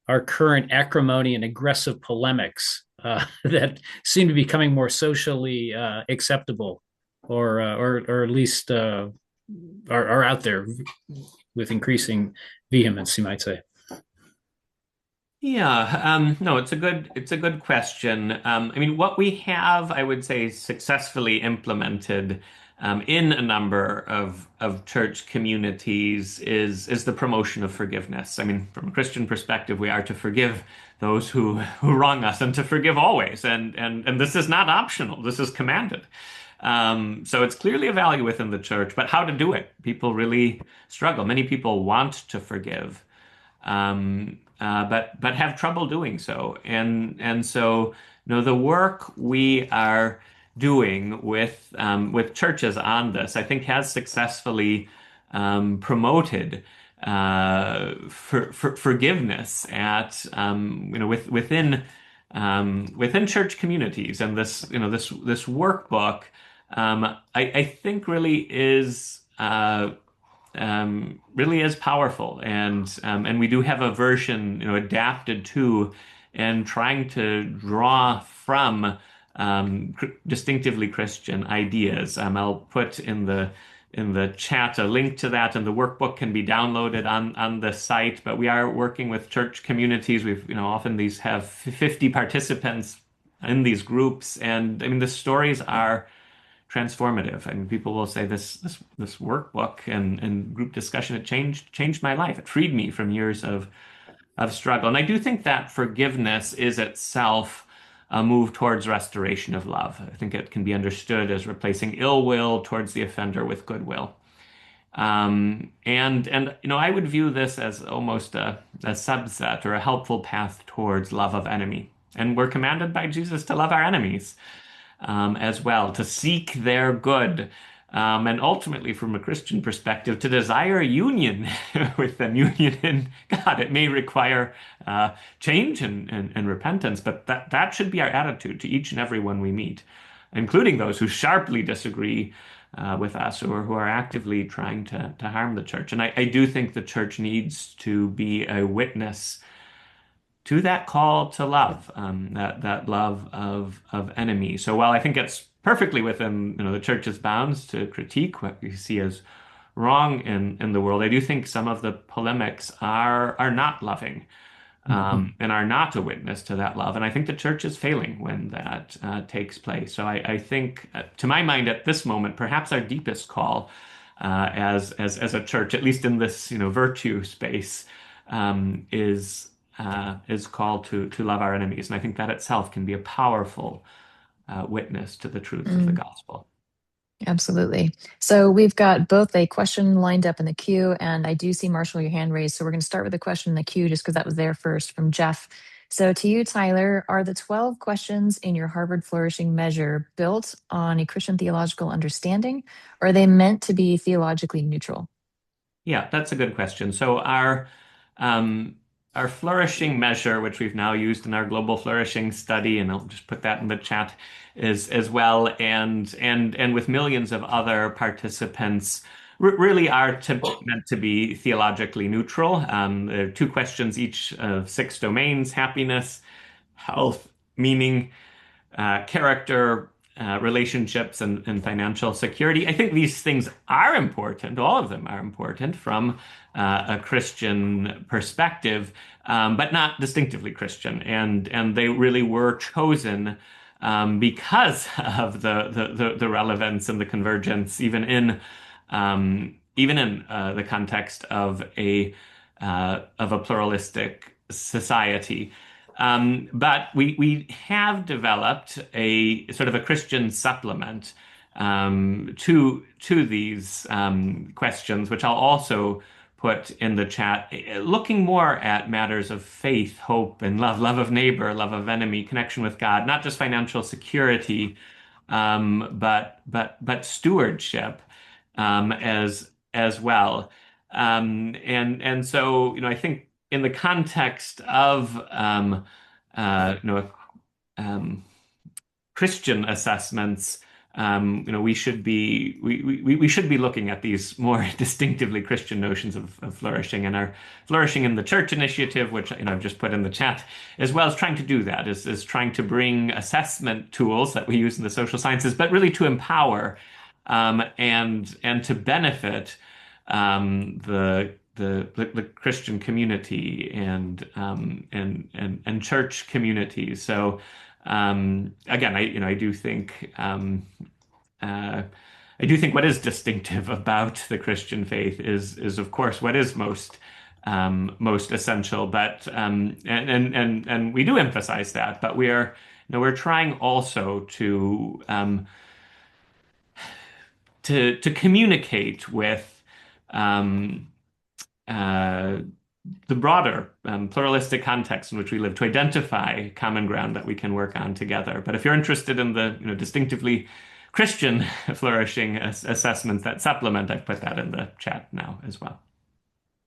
our current acrimony and aggressive polemics that seem to be becoming more socially acceptable, or at least are out there with increasing vehemence, you might say. Yeah, no, it's a good question. I mean, what we have, I would say, successfully implemented in a number of church communities is the promotion of forgiveness. I mean, from a Christian perspective, we are to forgive those who wrong us and to forgive always. And this is not optional. This is commanded. So it's clearly a value within the church, but how to do it? People really struggle. Many people want to forgive, but have trouble doing so. And so, the work we are doing with churches on this, I think, has successfully promoted forgiveness at within church communities. And this workbook, I think, really is powerful, and we do have a version, adapted to and trying to draw from distinctively Christian ideas. I'll put in the chat a link to that, and the workbook can be downloaded on the site. But we are working with church communities. We've, often these have 50 participants in these groups, and I mean, the stories are transformative. I mean, people will say this workbook and group discussion, it changed my life. It freed me from years of struggle. And I do think that forgiveness is itself a move towards restoration of love. I think it can be understood as replacing ill will towards the offender with goodwill. And I would view this as almost a subset or a helpful path towards love of enemy. And we're commanded by Jesus to love our enemies as well, to seek their good, and ultimately, from a Christian perspective, to desire union with them, union in God. It may require change and repentance, but that should be our attitude to each and every one we meet, including those who sharply disagree with us or who are actively trying to harm the church. And I do think the church needs to be a witness to that call to love, that love of enemies. So while I think it's perfectly within the church's bounds to critique what we see as wrong in the world. I do think some of the polemics are not loving, and are not a witness to that love. And I think the church is failing when that takes place. So I think, to my mind, at this moment, perhaps our deepest call as a church, at least in this virtue space, is called to love our enemies. And I think that itself can be a powerful witness to the truths of the Mm, gospel. absolutely. So we've got both a question lined up in the queue, and I do see Marshall, your hand raised. So we're going to start with the question in the queue just because that was there first from Jeff. So to you, Tyler, are the 12 questions in your Harvard Flourishing measure built on a Christian theological understanding, or are they meant to be theologically neutral? Yeah, that's a good question. So um, our flourishing measure, which we've now used in our global flourishing study, and I'll just put that in the chat, is as well, and with millions of other participants, really are meant to be theologically neutral. There are two questions each of 6 domains: happiness, health, meaning, character, relationships, and financial security. I think these things are important. All of them are important from a Christian perspective, but not distinctively Christian. And they really were chosen because of the relevance and the convergence, even in the context of a pluralistic society. But we have developed a sort of a Christian supplement to these questions, which I'll also put in the chat, looking more at matters of faith, hope, and love of neighbor, love of enemy, connection with God, not just financial security, but stewardship as well. And so I think in the context of uh, you know, um, Christian assessments, we should be looking at these more distinctively Christian notions of flourishing, and our flourishing in the church initiative, which I've just put in the chat, as well as trying to do that, is trying to bring assessment tools that we use in the social sciences, but really to empower and to benefit the Christian community and church communities. So again, I do think uh, I do think what is distinctive about the Christian faith is of course what is most essential. But and we do emphasize that, but we're trying also to communicate with um, uh, the broader pluralistic context in which we live, to identify common ground that we can work on together. But if you're interested in the distinctively Christian flourishing assessments that supplement, I've put that in the chat now as well.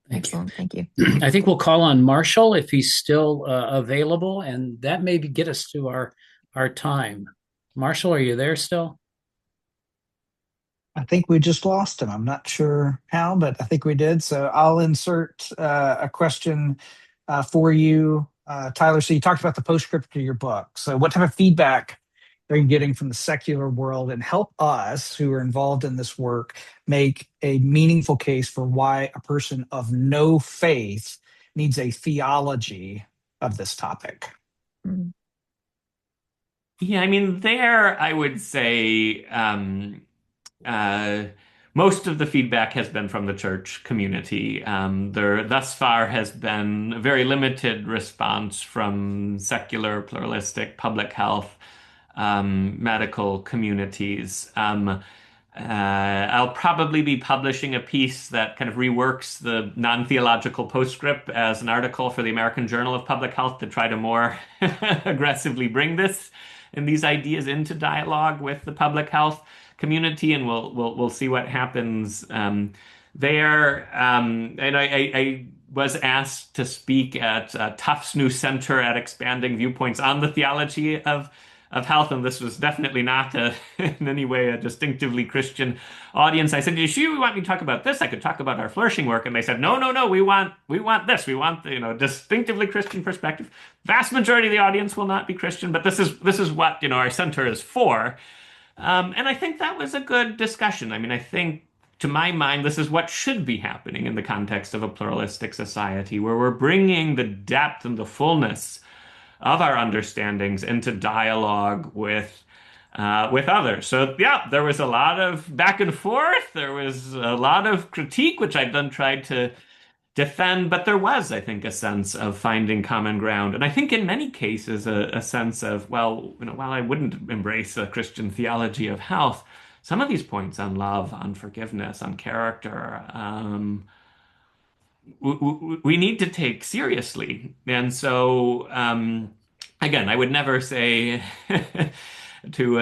Thank you. Excellent. Thank you. I think we'll call on Marshall if he's still available, and that may get us to our time. Marshall, are you there still? I think we just lost him. I'm not sure how, but I think we did. So I'll insert a question for you, Tyler. So you talked about the postscript to your book. So what type of feedback are you getting from the secular world, and help us who are involved in this work make a meaningful case for why a person of no faith needs a theology of this topic? Mm, Yeah, I mean, there I would say uh, most of the feedback has been from the church community. There thus far has been a very limited response from secular, pluralistic, public health, medical communities. I'll probably be publishing a piece that kind of reworks the non-theological postscript as an article for the American Journal of Public Health to try to more aggressively bring this and these ideas into dialogue with the public health community, and we'll see what happens there. And I was asked to speak at Tufts New Center at Expanding Viewpoints on the theology of health, and this was definitely not in any way a distinctively Christian audience. I said, "You sure you want me to talk about this? I could talk about our flourishing work." And they said, "No, no, no. We want this. We want the distinctively Christian perspective." Vast majority of the audience will not be Christian, but this is what our center is for. And I think that was a good discussion. I mean, I think to my mind, this is what should be happening in the context of a pluralistic society, where we're bringing the depth and the fullness of our understandings into dialogue with others. So yeah, there was a lot of back and forth. There was a lot of critique, which I've then tried to defend, but there was, I think, a sense of finding common ground. And I think in many cases, a sense of, well, while I wouldn't embrace a Christian theology of health, some of these points on love, on forgiveness, on character, we need to take seriously. And so, again, I would never say to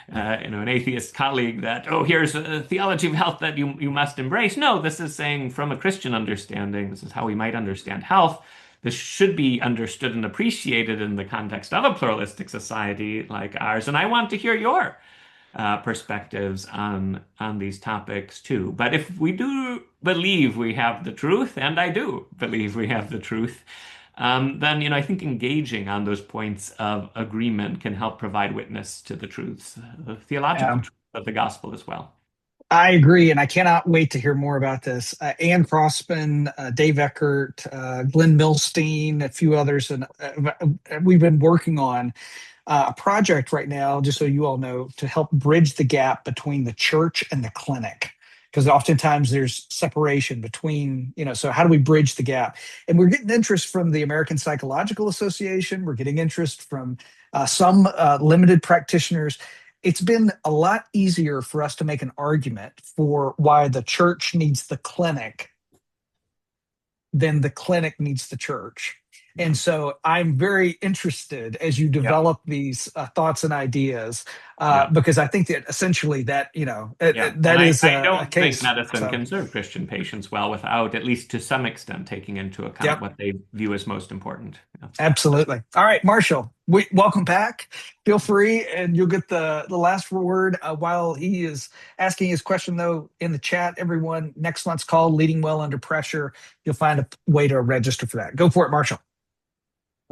an atheist colleague that, oh, here's a theology of health that you must embrace. No, this is saying from a Christian understanding, this is how we might understand health. This should be understood and appreciated in the context of a pluralistic society like ours. And I want to hear your perspectives on these topics too. But if we do believe we have the truth, and I do believe we have the truth, then I think engaging on those points of agreement can help provide witness to the truths, the theological Yeah. truth of the gospel as well. I agree, and I cannot wait to hear more about this. Ann Crossman, Dave Eckert, Glenn Milstein, a few others, and we've been working on a project right now, just so you all know, to help bridge the gap between the church and the clinic. Because oftentimes there's separation between, so how do we bridge the gap? And we're getting interest from the American Psychological Association. We're getting interest from some limited practitioners. It's been a lot easier for us to make an argument for why the church needs the clinic than the clinic needs the church. And so I'm very interested as you develop these thoughts and ideas, because I think that essentially that, that is I don't a case. think medicine can serve Christian patients well without, at least to some extent, taking into account what they view as most important. Absolutely. All right, Marshall, welcome back. Feel free, and you'll get the last word while he is asking his question, though, in the chat. Everyone, next month's call, Leading Well Under Pressure. You'll find a way to register for that. Go for it, Marshall.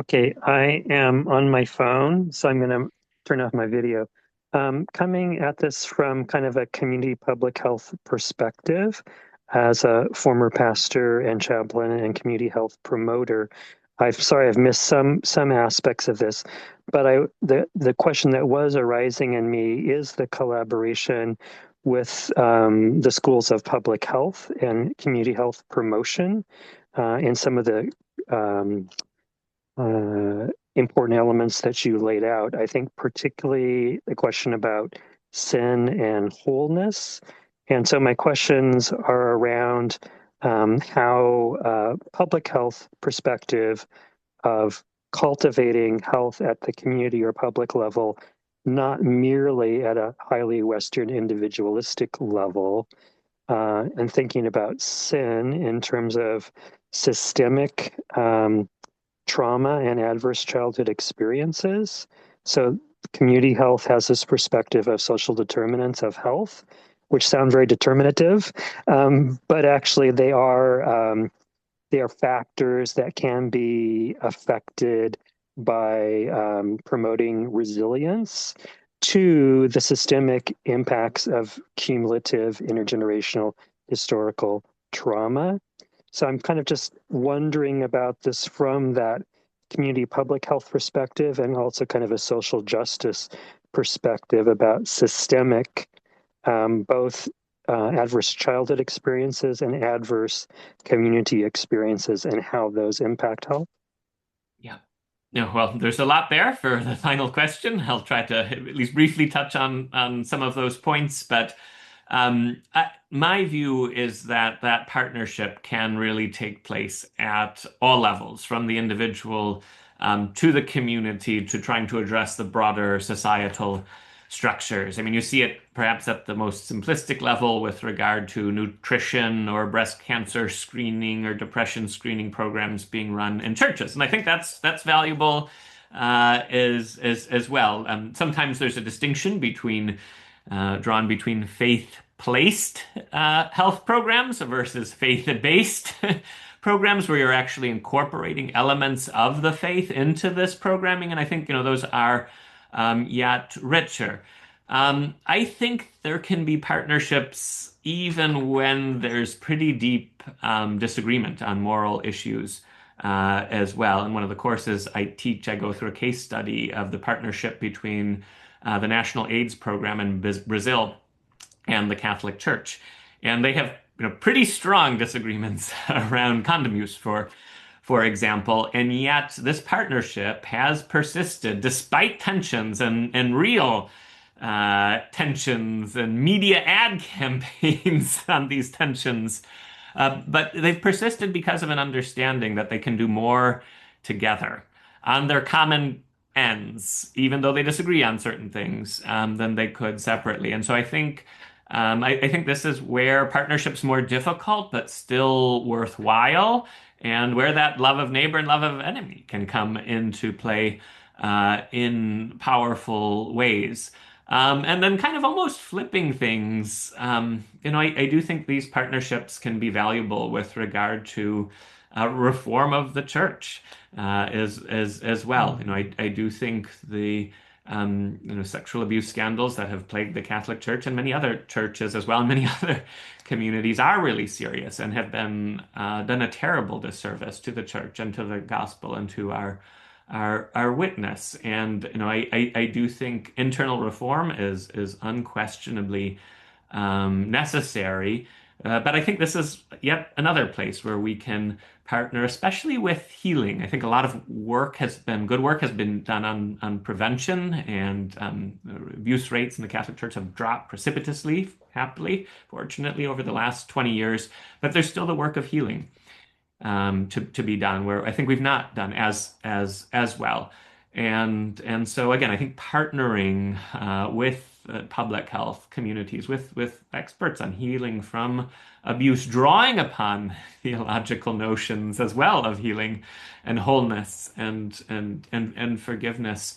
Okay, I am on my phone, so I'm going to turn off my video. Coming at this from kind of a community public health perspective, as a former pastor and chaplain and community health promoter, I've missed some aspects of this, but the question that was arising in me is the collaboration with the schools of public health and community health promotion in some of the important elements that you laid out. I think particularly the question about sin and wholeness. And so my questions are around how public health perspective of cultivating health at the community or public level, not merely at a highly Western individualistic level, and thinking about sin in terms of systemic trauma and adverse childhood experiences. So community health has this perspective of social determinants of health, which sound very determinative, but actually they are factors that can be affected by promoting resilience to the systemic impacts of cumulative intergenerational historical trauma. So I'm kind of just wondering about this from that community public health perspective and also kind of a social justice perspective about systemic, both adverse childhood experiences and adverse community experiences and how those impact health. Yeah, well, there's a lot there for the final question. I'll try to at least briefly touch on some of those points, but my view is that that partnership can really take place at all levels, from the individual to the community, to trying to address the broader societal structures. I mean, you see it perhaps at the most simplistic level with regard to nutrition or breast cancer screening or depression screening programs being run in churches, and I think that's valuable as well. Sometimes there's a distinction drawn between faith-placed health programs versus faith-based programs, where you're actually incorporating elements of the faith into this programming, and I think those are yet richer. I think there can be partnerships even when there's pretty deep disagreement on moral issues as well. In one of the courses I teach, I go through a case study of the partnership between the National AIDS Program in Brazil and the Catholic Church. And they have pretty strong disagreements around condom use, for example, and yet this partnership has persisted despite tensions and real tensions and media ad campaigns on these tensions. But they've persisted because of an understanding that they can do more together on their common ends, even though they disagree on certain things, than they could separately. And so I think this is where partnership's more difficult, but still worthwhile, and where that love of neighbor and love of enemy can come into play in powerful ways. And then kind of almost flipping things, I do think these partnerships can be valuable with regard to reform of the church as well. I do think the sexual abuse scandals that have plagued the Catholic Church and many other churches as well, and many other communities are really serious and have been done a terrible disservice to the church and to the gospel and to our witness. And I do think internal reform is unquestionably necessary. But I think this is yet another place where we can partner, especially with healing. I think a lot of good work has been done on prevention, and abuse rates in the Catholic Church have dropped precipitously, happily, fortunately, over the last 20 years. But there's still the work of healing to be done, where I think we've not done as well. And so again, I think partnering with public health communities, with experts on healing from abuse, drawing upon theological notions as well of healing and wholeness and forgiveness,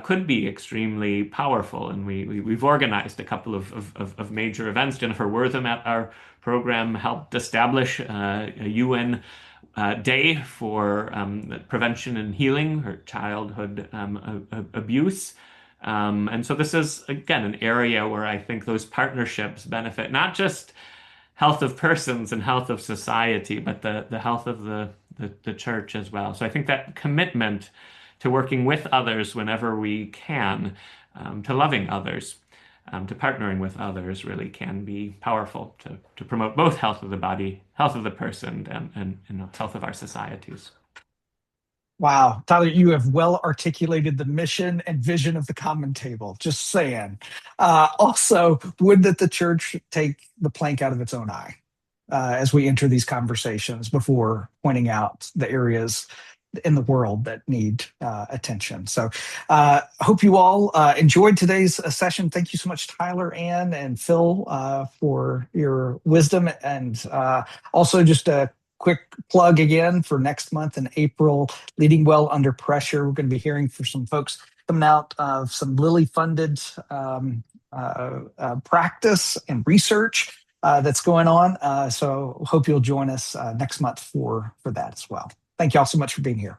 could be extremely powerful. And we've organized a couple of major events. Jennifer Wortham at our program helped establish a UN day for prevention and healing or childhood abuse. And so this is, again, an area where I think those partnerships benefit not just health of persons and health of society, but the health of the church as well. So I think that commitment to working with others whenever we can, to loving others, to partnering with others, really can be powerful to promote both health of the body, health of the person, and health of our societies. Wow, Tyler, you have well articulated the mission and vision of the Common Table. Just saying. Also, would that the church take the plank out of its own eye as we enter these conversations before pointing out the areas in the world that need attention. So hope you all enjoyed today's session. Thank you so much, Tyler, Ann, and Phil, for your wisdom. And also just a quick plug again for next month in April, Leading Well Under Pressure. We're going to be hearing from some folks coming out of some Lilly-funded practice and research that's going on. So hope you'll join us next month for that as well. Thank you all so much for being here.